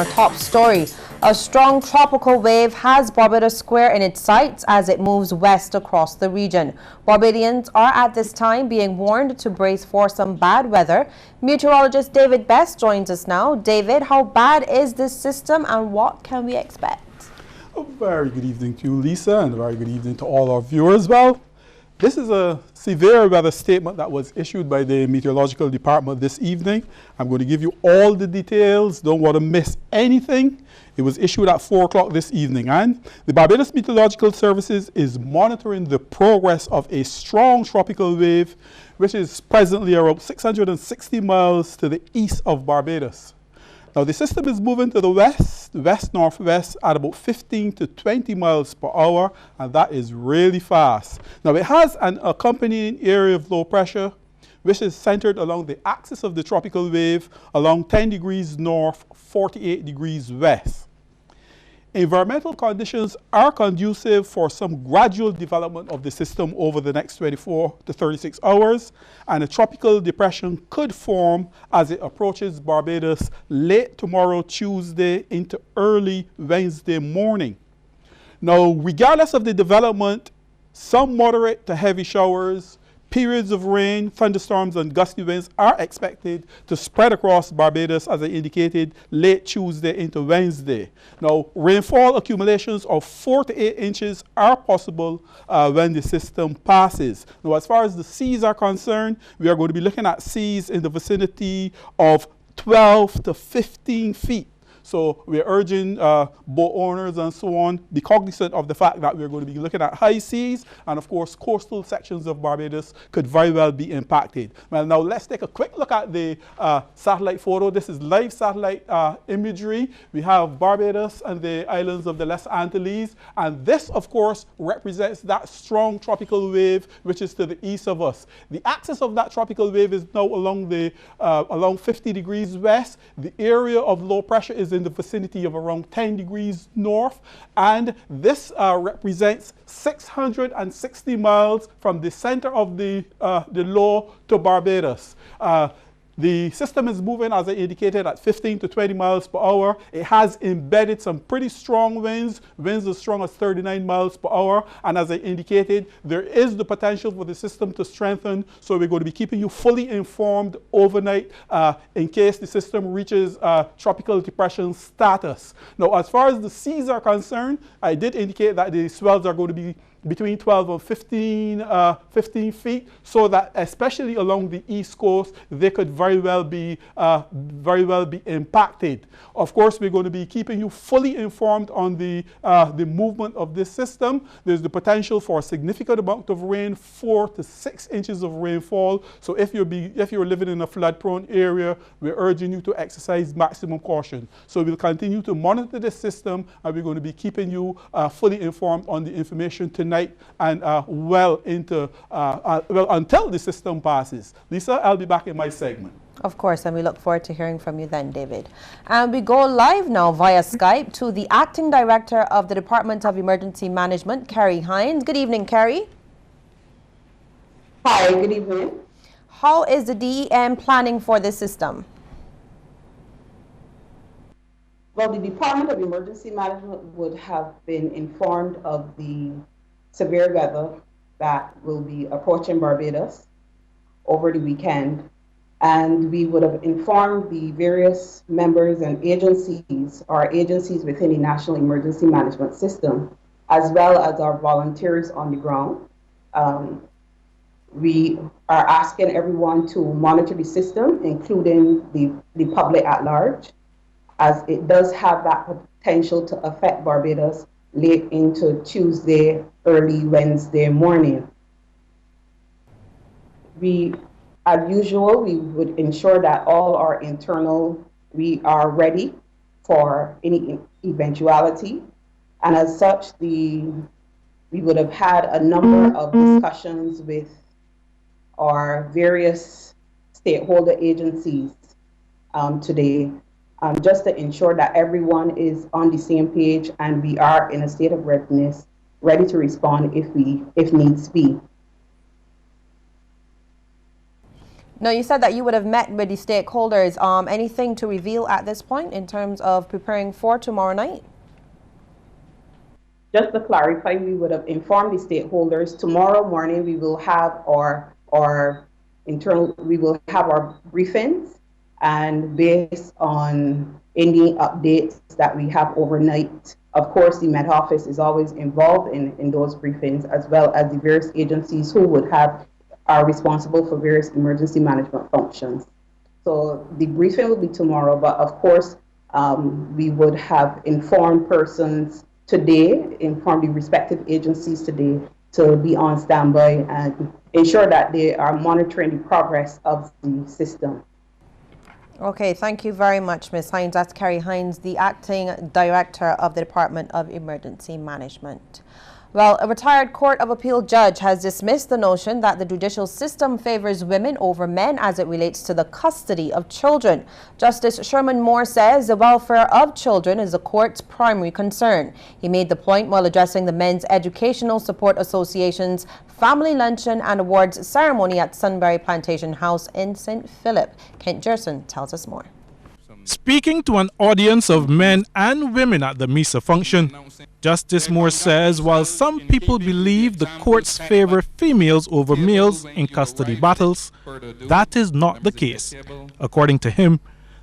Our top story. A strong tropical wave has Barbados Square in its sights as it moves west across the region. Barbadians are at this time being warned to brace for some bad weather. Meteorologist David Best joins us now. David, how bad is this system and what can we expect? A very good evening to you, Lisa, and a very good evening to all our viewers. Well, this is a severe weather statement that was issued by the Meteorological Department this evening. I'm going to give you all the details. Don't want to miss anything. It was issued at 4 o'clock this evening, and the Barbados Meteorological Services is monitoring the progress of a strong tropical wave, which is presently around 660 miles to the east of Barbados. Now, the system is moving to the west-northwest at about 15 to 20 miles per hour, and that is really fast. Now, it has an accompanying area of low pressure, which is centered along the axis of the tropical wave along 10 degrees north, 48 degrees west. Environmental conditions are conducive for some gradual development of the system over the next 24 to 36 hours, and a tropical depression could form as it approaches Barbados late tomorrow, Tuesday, into early Wednesday morning. Now, regardless of the development, some moderate to heavy showers, periods of rain, thunderstorms, and gusty winds are expected to spread across Barbados, as I indicated, late Tuesday into Wednesday. Now, rainfall accumulations of 4 to 8 inches are possible when the system passes. Now, as far as the seas are concerned, we are going to be looking at seas in the vicinity of 12 to 15 feet. So we're urging boat owners and so on be cognizant of the fact that we're going to be looking at high seas, and of course coastal sections of Barbados could very well be impacted. Well, now let's take a quick look at the satellite photo. This is live satellite imagery. We have Barbados and the islands of the Les Antilles, and this of course represents that strong tropical wave which is to the east of us. The axis of that tropical wave is now along 50 degrees west. The area of low pressure is in the vicinity of around 10 degrees north, and this represents 660 miles from the center of the low to Barbados. The system is moving, as I indicated, at 15 to 20 miles per hour. It has embedded some pretty strong winds as strong as 39 miles per hour. And as I indicated, there is the potential for the system to strengthen. So we're going to be keeping you fully informed overnight in case the system reaches tropical depression status. Now, as far as the seas are concerned, I did indicate that the swells are going to be between 12 and 15 feet, so that especially along the east coast, they could very well be impacted. Of course, we're going to be keeping you fully informed on the movement of this system. There's the potential for a significant amount of rain, 4 to 6 inches of rainfall. So if you're living in a flood-prone area, we're urging you to exercise maximum caution. So we'll continue to monitor this system, and we're going to be keeping you fully informed on the information tonight and well until the system passes. Lisa, I'll be back in my segment. Of course, and we look forward to hearing from you then, David. And we go live now via Skype to the Acting Director of the Department of Emergency Management, Carrie Hines. Good evening, Carrie. Hi, good evening. How is the DEM planning for this system? Well, the Department of Emergency Management would have been informed of the severe weather that will be approaching Barbados over the weekend, and we would have informed the various members and agencies within the National Emergency Management System, as well as our volunteers on the ground. We are asking everyone to monitor the system, including the public at large, as it does have that potential to affect Barbados late into Tuesday, early Wednesday morning. As usual, we would ensure that all our we are ready for any eventuality. And as such, we would have had a number of discussions with our various stakeholder agencies today, just to ensure that everyone is on the same page and we are in a state of readiness, ready to respond if needs be. No, you said that you would have met with the stakeholders. Anything to reveal at this point in terms of preparing for tomorrow night? Just to clarify, we would have informed the stakeholders. Tomorrow morning, we will have our briefings, and based on any updates that we have overnight. Of course, the Met Office is always involved in those briefings, as well as the various agencies who are responsible for various emergency management functions. So the briefing will be tomorrow, but of course, we would have informed persons today, inform the respective agencies today to be on standby and ensure that they are monitoring the progress of the system. Okay, thank you very much, Ms. Hines. That's Carrie Hines, the Acting Director of the Department of Emergency Management. Well, a retired Court of Appeal judge has dismissed the notion that the judicial system favors women over men as it relates to the custody of children. Justice Sherman Moore says the welfare of children is the court's primary concern. He made the point while addressing the Men's Educational Support Association's family luncheon and awards ceremony at Sunbury Plantation House in St. Philip. Kent Jerson tells us more. Speaking to an audience of men and women at the MISA function, Justice Moore says while some people believe the courts favor females over males in custody battles, that is not the case. According to him,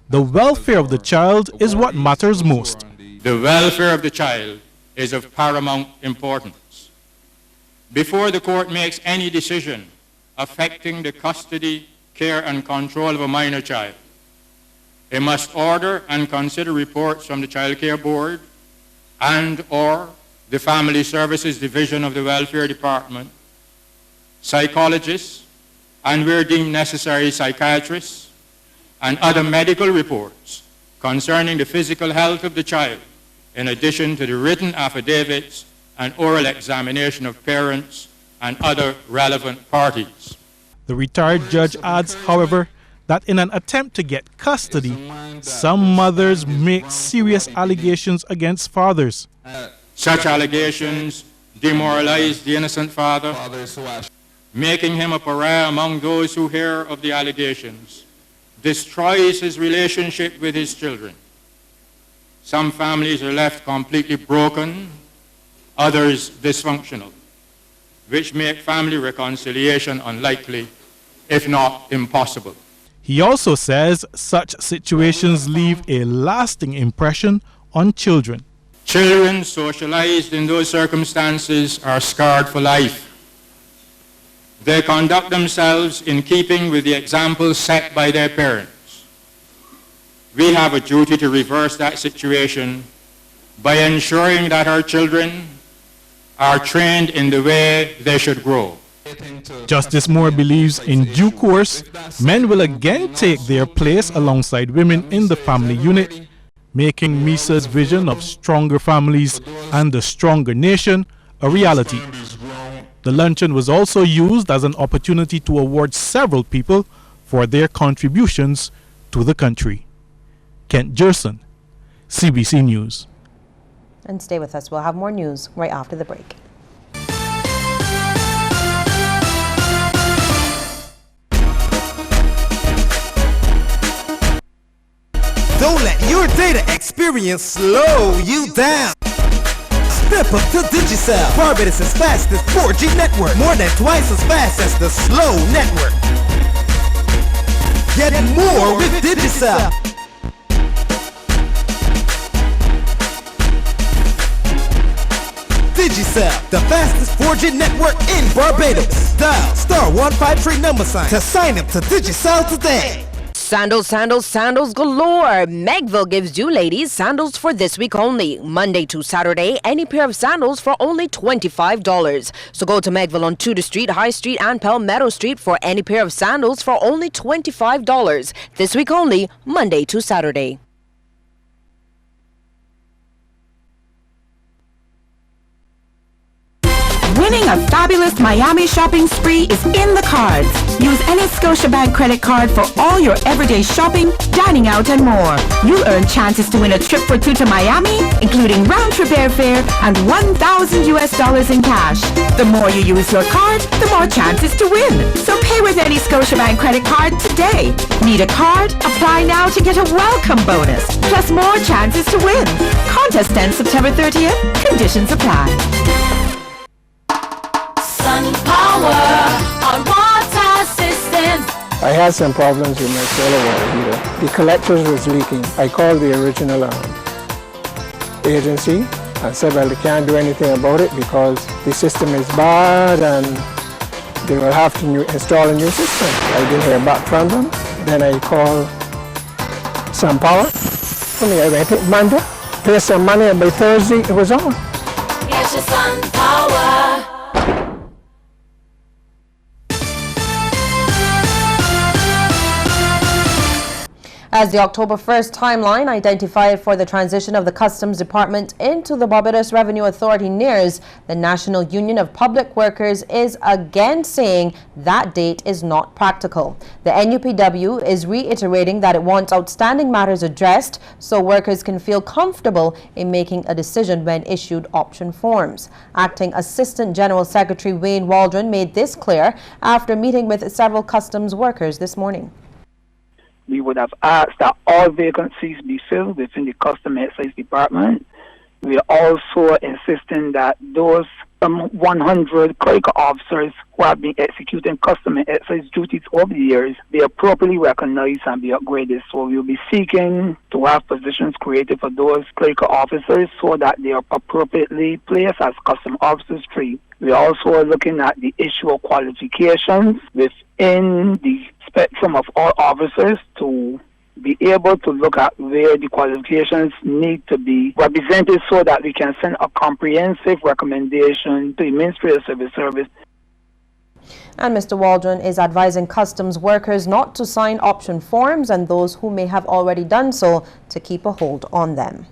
the welfare of the child is what matters most. The welfare of the child is of paramount importance. Before the court makes any decision affecting the custody, care, and control of a minor child, it must order and consider reports from the Child Care Board and/or the Family Services Division of the Welfare Department, psychologists, and where deemed necessary, psychiatrists, and other medical reports concerning the physical health of the child, in addition to the written affidavits and oral examination of parents and other relevant parties. The retired judge adds, however, that in an attempt to get custody, some mothers make serious allegations against fathers. Such allegations demoralize the innocent father, making him a pariah among those who hear of the allegations, destroys his relationship with his children. Some families are left completely broken, others dysfunctional, which make family reconciliation unlikely, if not impossible. He also says such situations leave a lasting impression on children. Children socialized in those circumstances are scarred for life. They conduct themselves in keeping with the example set by their parents. We have a duty to reverse that situation by ensuring that our children are trained in the way they should grow. Justice Moore believes in due course, men will again take their place alongside women in the family unit, making MISA's vision of stronger families and a stronger nation a reality. The luncheon was also used as an opportunity to award several people for their contributions to the country. Kent Jerson, CBC News. And stay with us. We'll have more news right after the break. Don't let your data experience slow you down. Step up to Digicel, Barbados' fastest 4G network, more than twice as fast as the slow network. Get more with Digicel. Digicel, the fastest 4G network in Barbados. Dial *153 to sign up to Digicel today. Sandals, sandals, sandals galore. Megville gives you ladies sandals for this week only. Monday to Saturday, any pair of sandals for only $25. So go to Megville on Tudor Street, High Street, and Palmetto Street for any pair of sandals for only $25. This week only, Monday to Saturday. Winning a fabulous Miami shopping spree is in the cards. Use any Scotiabank credit card for all your everyday shopping, dining out, and more. You'll earn chances to win a trip for two to Miami, including round-trip airfare and $1,000 in cash. The more you use your card, the more chances to win. So pay with any Scotiabank credit card today. Need a card? Apply now to get a welcome bonus, plus more chances to win. Contest ends September 30th. Conditions apply. Sun Power on water systems. I had some problems with my solar water heater. The collectors was leaking. I called the original agency and said, well, they can't do anything about it because the system is bad and they will have to install a new system. I didn't hear back from them. Then I called Sun Power. I think Monday, paid some money, and by Thursday it was on. Here's your Sun Power. As the October 1st timeline identified for the transition of the Customs Department into the Barbados Revenue Authority nears, the National Union of Public Workers is again saying that date is not practical. The NUPW is reiterating that it wants outstanding matters addressed so workers can feel comfortable in making a decision when issued option forms. Acting Assistant General Secretary Wayne Waldron made this clear after meeting with several customs workers this morning. We would have asked that all vacancies be filled within the Customs Excise Department. We are also insisting that those 100 clerical officers who have been executing customs excise duties over the years be appropriately recognized and be upgraded. So we will be seeking to have positions created for those clerical officers so that they are appropriately placed as customs officers 3. We are also looking at the issue of qualifications within the spectrum of all officers to be able to look at where the qualifications need to be represented so that we can send a comprehensive recommendation to the Ministry of Civil Service. And Mr. Waldron is advising customs workers not to sign option forms and those who may have already done so to keep a hold on them.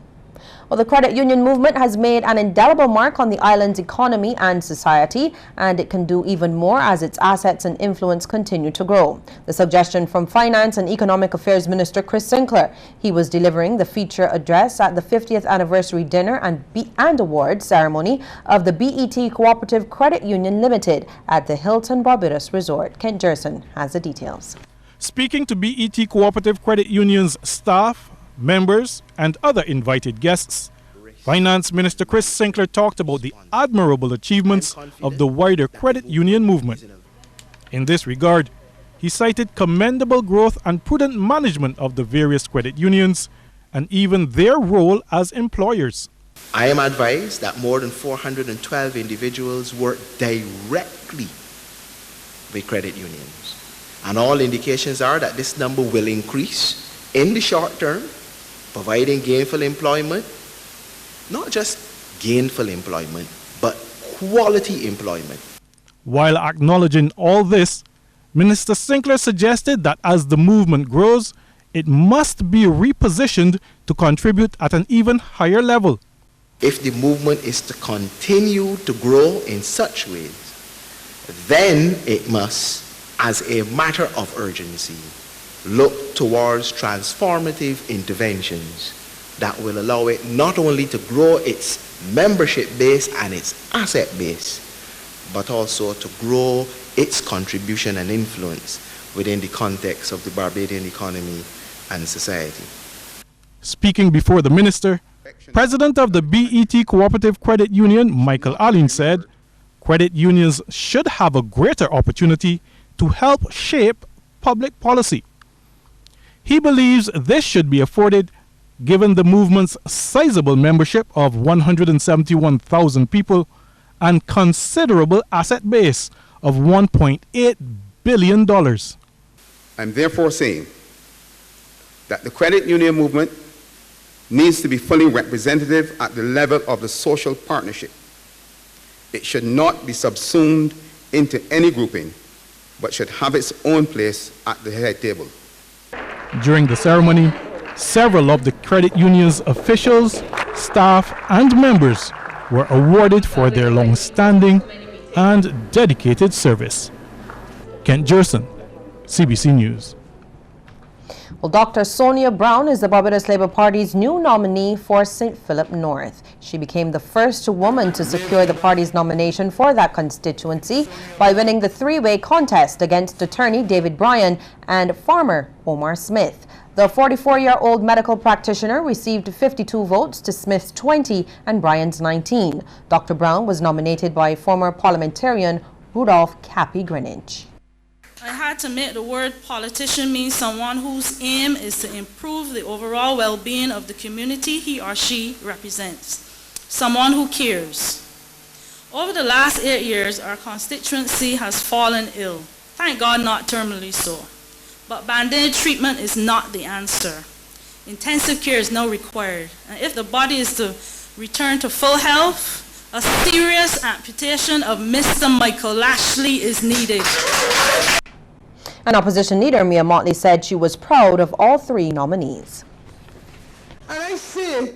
Well, the credit union movement has made an indelible mark on the island's economy and society, and it can do even more as its assets and influence continue to grow. The suggestion from Finance and Economic Affairs Minister Chris Sinclair. He was delivering the feature address at the 50th anniversary dinner and awards ceremony of the BET Cooperative Credit Union Limited at the Hilton Barbados Resort. Kent Jerson has the details. Speaking to BET Cooperative Credit Union's staff, members and other invited guests, Finance Minister Chris Sinclair talked about the admirable achievements of the wider credit union movement. In this regard, he cited commendable growth and prudent management of the various credit unions and even their role as employers. I am advised that more than 412 individuals work directly with credit unions, and all indications are that this number will increase in the short term, providing gainful employment, not just gainful employment, but quality employment. While acknowledging all this, Minister Sinclair suggested that as the movement grows, it must be repositioned to contribute at an even higher level. If the movement is to continue to grow in such ways, then it must, as a matter of urgency, look towards transformative interventions that will allow it not only to grow its membership base and its asset base, but also to grow its contribution and influence within the context of the Barbadian economy and society. Speaking before the minister, President of the BET Cooperative Credit Union, Michael Allen, said credit unions should have a greater opportunity to help shape public policy. He believes this should be afforded given the movement's sizable membership of 171,000 people and considerable asset base of $1.8 billion. I'm therefore saying that the credit union movement needs to be fully representative at the level of the social partnership. It should not be subsumed into any grouping, but should have its own place at the head table. During the ceremony, several of the credit union's officials, staff, and members were awarded for their long-standing and dedicated service. Kent Jerson, CBC News. Well, Dr. Sonia Brown is the Barbados Labour Party's new nominee for St. Philip North. She became the first woman to secure the party's nomination for that constituency by winning the three-way contest against attorney David Bryan and farmer Omar Smith. The 44-year-old medical practitioner received 52 votes to Smith's 20 and Bryan's 19. Dr. Brown was nominated by former parliamentarian Rudolph Cappy Greenwich. I had to make the word politician mean someone whose aim is to improve the overall well-being of the community he or she represents. Someone who cares. Over the last 8 years, our constituency has fallen ill. Thank God not terminally so. But band-aid treatment is not the answer. Intensive care is now required. And if the body is to return to full health, a serious amputation of Mr. Michael Lashley is needed. An opposition leader, Mia Motley, said she was proud of all three nominees. And I say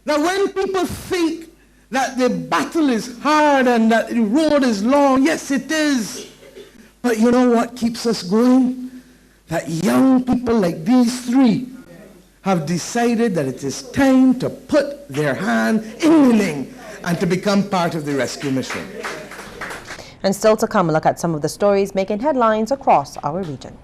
that when people think that the battle is hard and that the road is long, yes, it is. But you know what keeps us going? That young people like these three have decided that it is time to put their hand in the ring and to become part of the rescue mission. And still to come, look at some of the stories making headlines across our region.